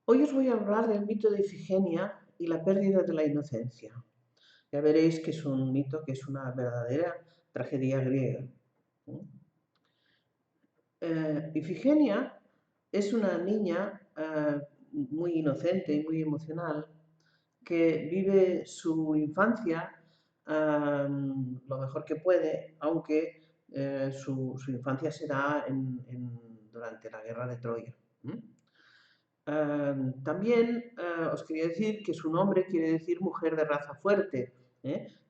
Hoy os voy a hablar del mito de Ifigenia y la pérdida de la inocencia. Ya veréis que es un mito que es una verdadera tragedia griega. Ifigenia es una niña muy inocente y muy emocional que vive su infancia lo mejor que puede, aunque su infancia se da durante la guerra de Troya. También os quería decir que su nombre quiere decir mujer de raza fuerte,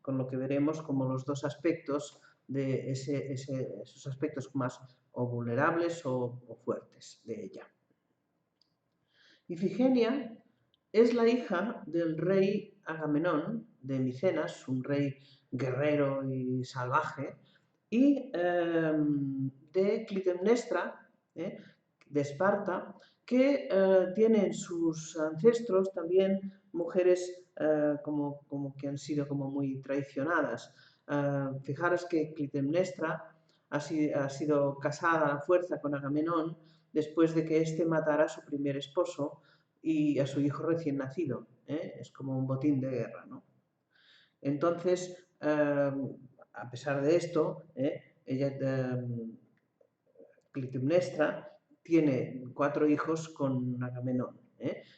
con lo que veremos como los dos aspectos de esos aspectos más o vulnerables o fuertes de ella. Ifigenia es la hija del rey Agamenón de Micenas, un rey guerrero y salvaje, y de Clitemnestra, de Esparta, que tienen sus ancestros también mujeres como que han sido como muy traicionadas. Fijaros que Clitemnestra ha sido casada a la fuerza con Agamenón después de que éste matara a su primer esposo y a su hijo recién nacido. Es como un botín de guerra, ¿no? Entonces, a pesar de esto, ella, Clitemnestra, tiene 4 hijos con Agamenón,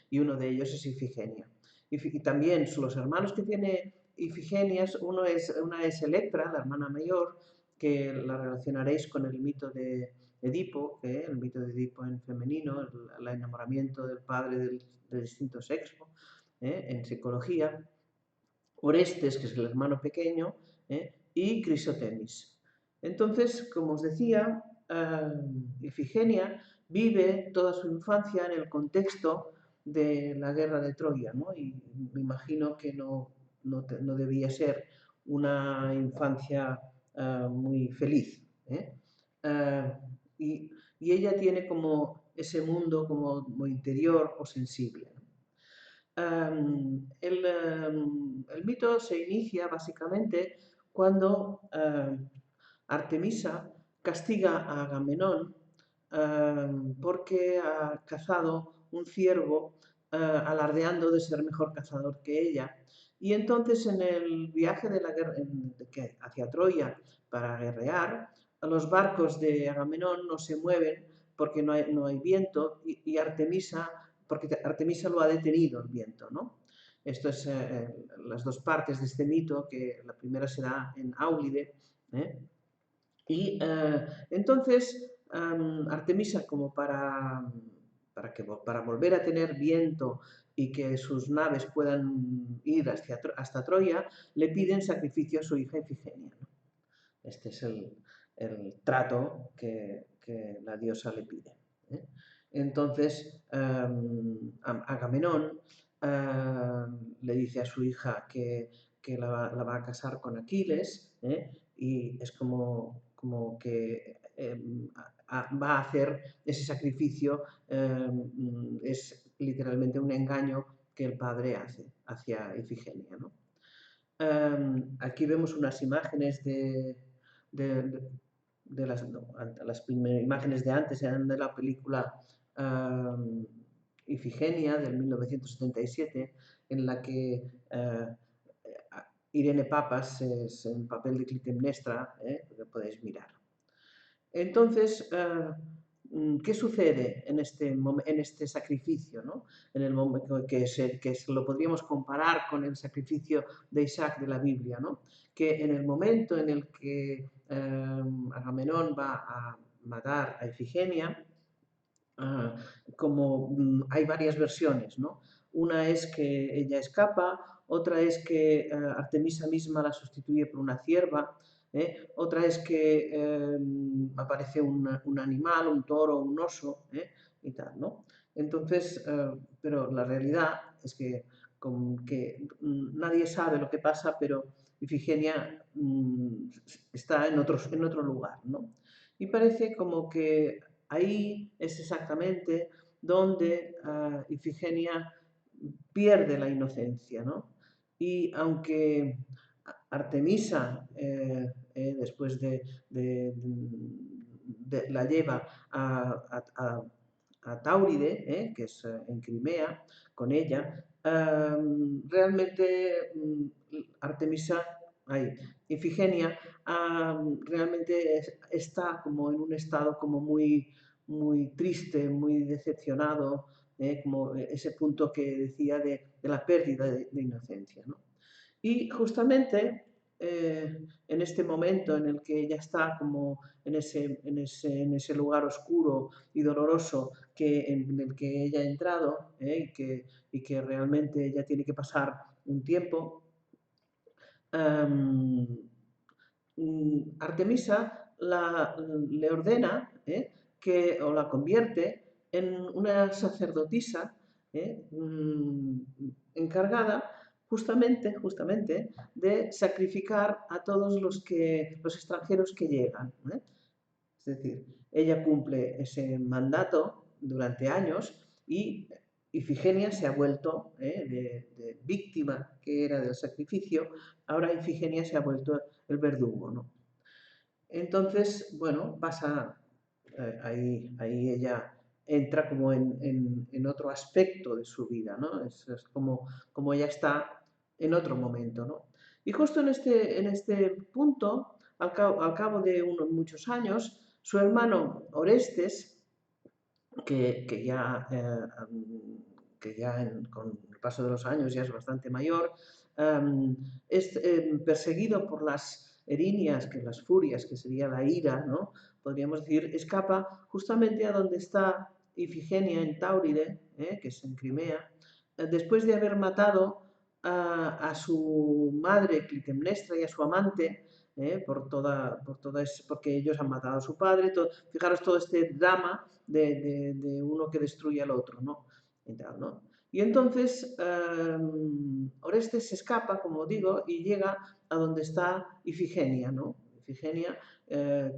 y uno de ellos es Ifigenia. Y también los hermanos que tiene Ifigenia, una es Electra, la hermana mayor, que la relacionaréis con el mito de Edipo, el mito de Edipo en femenino, el enamoramiento del padre del distinto sexo, en psicología. Orestes, que es el hermano pequeño, y Crisotemis. Entonces, como os decía, Ifigenia vive toda su infancia en el contexto de la guerra de Troya, ¿no? Y me imagino que no debía ser una infancia muy feliz. Uh, y ella tiene como ese mundo como interior o sensible. El mito se inicia básicamente cuando Artemisa castiga a Agamenón porque ha cazado un ciervo alardeando de ser mejor cazador que ella. Y entonces en el viaje de la guerra, hacia Troya para guerrear, los barcos de Agamenón no se mueven porque no hay viento y Artemisa porque Artemisa lo ha detenido el viento, ¿no? Esto es las dos partes de este mito, que la primera se da en Áulide, y entonces Artemisa, como para volver a tener viento y que sus naves puedan ir hasta Troya, le piden sacrificio a su hija Ifigenia, ¿no? Este es el trato que la diosa le pide. Entonces, Agamenón le dice a su hija que la va a casar con Aquiles, y es como que va a hacer ese sacrificio, es literalmente un engaño que el padre hace hacia Ifigenia, ¿no? Aquí vemos unas imágenes de, las primeras imágenes de antes eran de la película Ifigenia del 1977, en la que Irene Papas es en papel de Clitemnestra, lo podéis mirar. Entonces, ¿qué sucede en este sacrificio, ¿no? En el momento que lo podríamos comparar con el sacrificio de Isaac de la Biblia, ¿no? Que en el momento en el que Agamenón va a matar a Ifigenia, como hay varias versiones, ¿no? Una es que ella escapa, otra es que Artemisa misma la sustituye por una cierva, otra es que aparece un animal, un toro, un oso, y tal, ¿no? Entonces, pero la realidad es que nadie sabe lo que pasa, pero Ifigenia está en otro lugar, ¿no? Y parece como que ahí es exactamente donde Ifigenia pierde la inocencia, ¿no? Y aunque Artemisa, después la lleva a Táuride, que es en Crimea, con ella, realmente Artemisa, Ifigenia, realmente está como en un estado como muy, muy triste, muy decepcionado, como ese punto que decía de la pérdida de inocencia, ¿no? Y justamente en este momento en el que ella está como en ese lugar oscuro y doloroso en el que ella ha entrado, y que realmente ella tiene que pasar un tiempo, Artemisa le ordena o la convierte en una sacerdotisa encargada justamente de sacrificar a todos los extranjeros que llegan. Es decir, ella cumple ese mandato durante años y Ifigenia se ha vuelto de víctima que era del sacrificio, ahora Ifigenia se ha vuelto el verdugo, ¿no? Entonces, bueno, pasa, ahí ella entra como en otro aspecto de su vida, ¿no? Es como ella está en otro momento, ¿no? Y justo en este punto, al cabo de muchos años, su hermano Orestes, que ya, con el paso de los años ya es bastante mayor, es perseguido por las erinias, que las furias, que sería la ira, ¿no? Podríamos decir, escapa justamente a donde está Ifigenia en Táuride, que es en Crimea, después de haber matado a su madre Clitemnestra y a su amante, porque ellos han matado a su padre. Fijaros todo este drama de uno que destruye al otro, ¿no? ¿no? Y entonces Orestes se escapa, como digo, y llega a donde está Ifigenia, ¿no? Ifigenia,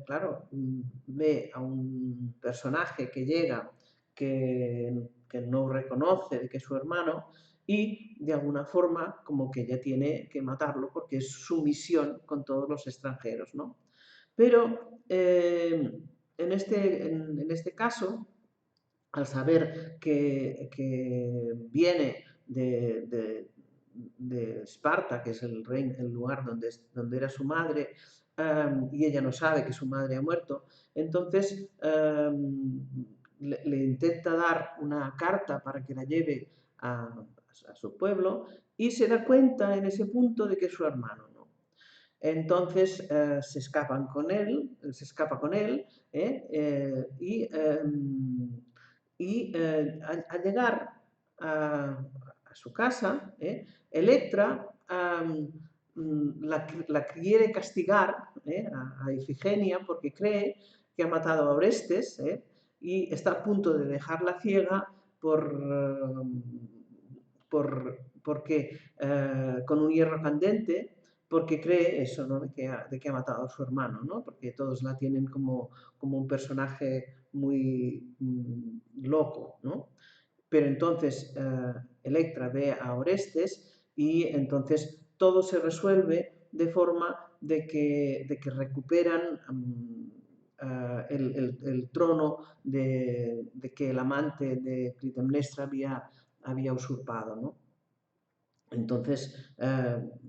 claro, ve a un personaje que llega que no reconoce de que es su hermano y de alguna forma como que ella tiene que matarlo porque es su misión con todos los extranjeros, ¿no? Pero en este caso, al saber que viene de Esparta, que es el lugar donde era su madre, y ella no sabe que su madre ha muerto, entonces le intenta dar una carta para que la lleve a su pueblo y se da cuenta en ese punto de que es su hermano, ¿no? Entonces se escapa con él y al llegar a su casa, Electra la quiere castigar a Ifigenia porque cree que ha matado a Orestes y está a punto de dejarla ciega porque con un hierro candente, porque cree eso, ¿no? de que ha matado a su hermano, ¿no? Porque todos la tienen como un personaje muy loco, ¿no? Pero entonces Electra ve a Orestes y entonces todo se resuelve de forma de que recuperan el trono de que el amante de Clitemnestra había usurpado, ¿no? Entonces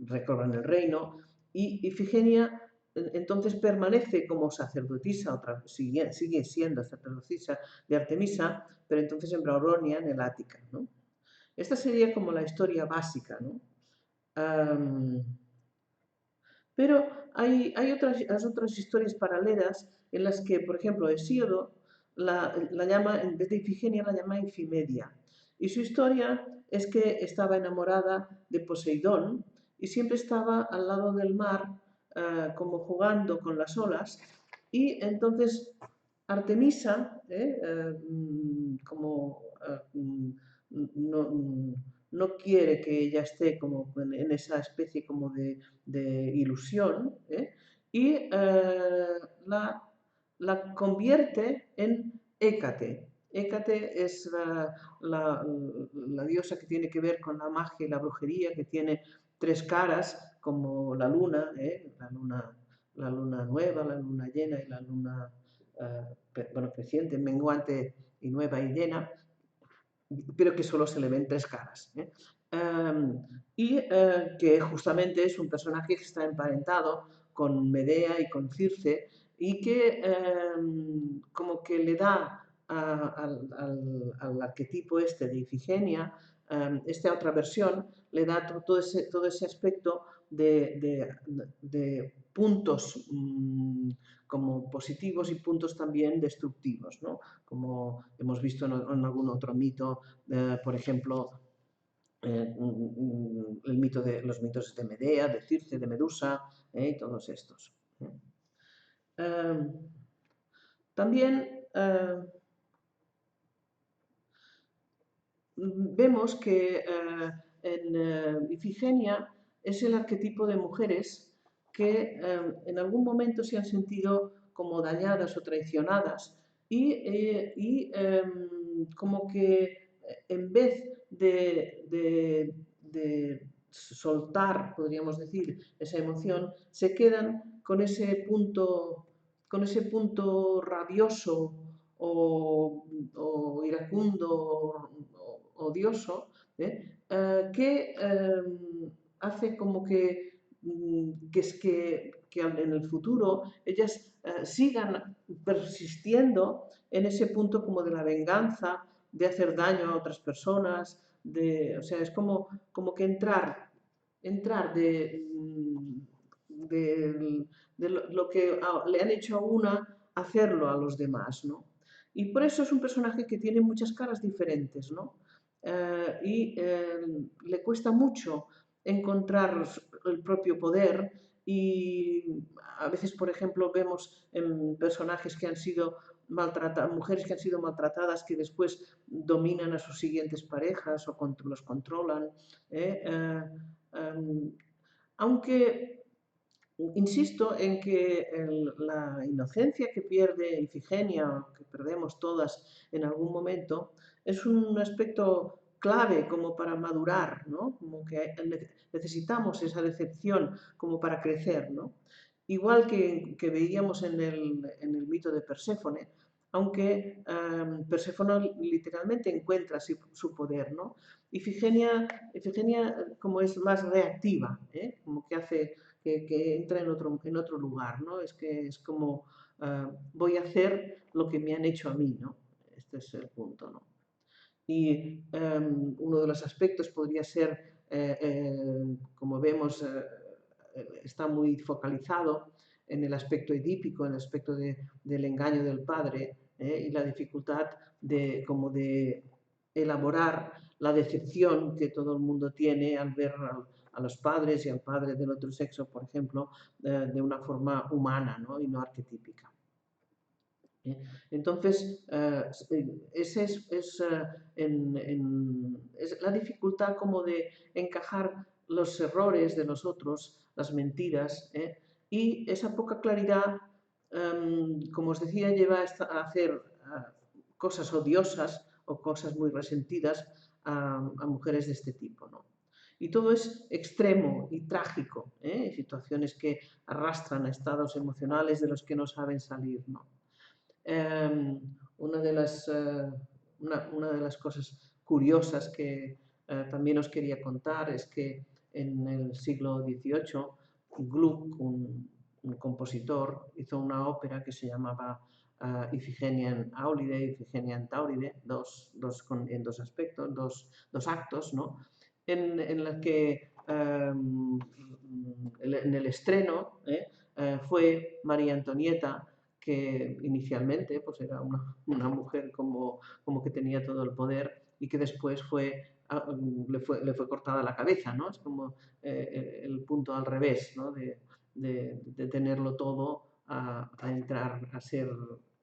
recorren el reino y Ifigenia entonces permanece como sacerdotisa, sigue siendo sacerdotisa de Artemisa, pero entonces en Brauronia, en el Ática, ¿no? Esta sería como la historia básica, ¿no? Um, pero hay otras historias paralelas en las que, por ejemplo, Hesíodo la llama, en vez de Ifigenia, la llama Infimedia. Y su historia es que estaba enamorada de Poseidón y siempre estaba al lado del mar, como jugando con las olas. Y entonces Artemisa, como no, no quiere que ella esté como en esa especie como de ilusión, y la convierte en Hécate. Hécate es la diosa que tiene que ver con la magia y la brujería, que tiene tres caras, como la luna, la luna nueva, la luna llena y la luna bueno, creciente, menguante y nueva y llena, pero que solo se le ven 3 caras. Que justamente es un personaje que está emparentado con Medea y con Circe y que como que le da al arquetipo este de Ifigenia, esta otra versión, le da todo ese aspecto de puntos como positivos y puntos también destructivos, ¿no? Como hemos visto en algún otro mito, por ejemplo, los mitos de Medea, de Circe, de Medusa, y todos estos. También vemos que en Ifigenia es el arquetipo de mujeres que en algún momento se han sentido como dañadas o traicionadas y como que en vez de soltar, podríamos decir, esa emoción, se quedan con ese punto rabioso o iracundo o odioso, que hace como que en el futuro ellas sigan persistiendo en ese punto como de la venganza, de hacer daño a otras personas, o sea, es como que entrar de lo que le han hecho a una, hacerlo a los demás, ¿no? Y por eso es un personaje que tiene muchas caras diferentes, ¿no? Le cuesta mucho encontrar el propio poder y a veces, por ejemplo, vemos en personajes que han sido maltratadas, mujeres que han sido maltratadas que después dominan a sus siguientes parejas o los controlan. ¿Eh? Aunque insisto en que la inocencia que pierde Ifigenia, que perdemos todas en algún momento, es un aspecto clave como para madurar, ¿no? Como que necesitamos esa decepción como para crecer, ¿no? Igual que veíamos en el mito de Perséfone, aunque Perséfone literalmente encuentra su poder, ¿no? Ifigenia como es más reactiva, como que hace que entra en otro lugar, ¿no? Es que es como voy a hacer lo que me han hecho a mí, ¿no? Este es el punto, ¿no? Y uno de los aspectos podría ser, como vemos, está muy focalizado en el aspecto edípico, en el aspecto del engaño del padre y la dificultad como de elaborar la decepción que todo el mundo tiene al ver a los padres y al padre del otro sexo, por ejemplo, de una forma humana, ¿no? Y no arquetípica. Entonces, ese es la dificultad como de encajar los errores de los otros, las mentiras, y esa poca claridad, como os decía, lleva a hacer cosas odiosas o cosas muy resentidas a mujeres de este tipo, ¿no? Y todo es extremo y trágico, situaciones que arrastran a estados emocionales de los que no saben salir, ¿no? Una una de las cosas curiosas que también os quería contar es que en el siglo XVIII, Gluck, un compositor, hizo una ópera que se llamaba Ifigenia en Áulide, Ifigenia en Táuride, en dos aspectos, dos actos, ¿no? En la que en el estreno fue María Antonieta, que inicialmente pues era una mujer como que tenía todo el poder y que después le fue cortada la cabeza, ¿no? Es como el punto al revés, ¿no? De tenerlo todo a entrar a ser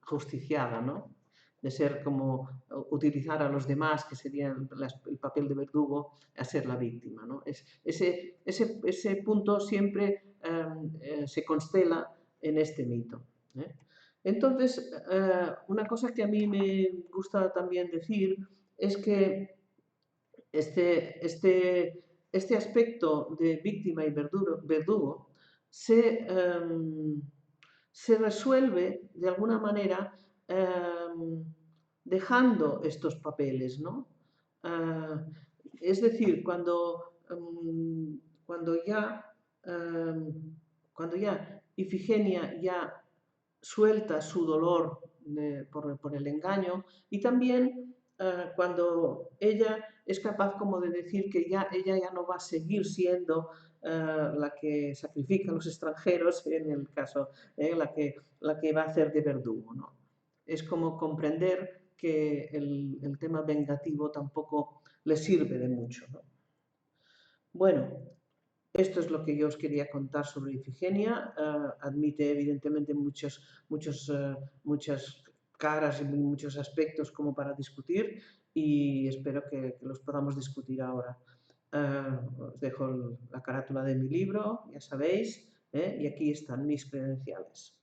justiciada, ¿no? De ser como utilizar a los demás, que serían el papel de verdugo, a ser la víctima, ¿no? Ese punto siempre se constela en este mito. Entonces, una cosa que a mí me gusta también decir es que este aspecto de víctima y verdugo se resuelve de alguna manera dejando estos papeles, ¿no? Ah, es decir, cuando ya, cuando ya Ifigenia ya suelta su dolor por el engaño y también cuando ella es capaz como de decir que ella ya no va a seguir siendo la que sacrifica a los extranjeros, en el caso, la que va a hacer de verdugo, ¿no? Es como comprender que el tema vengativo tampoco le sirve de mucho, ¿no? Bueno, esto es lo que yo os quería contar sobre Ifigenia. Admite evidentemente muchas caras y muchos aspectos como para discutir y espero que los podamos discutir ahora. Os dejo la carátula de mi libro, ya sabéis, y aquí están mis credenciales.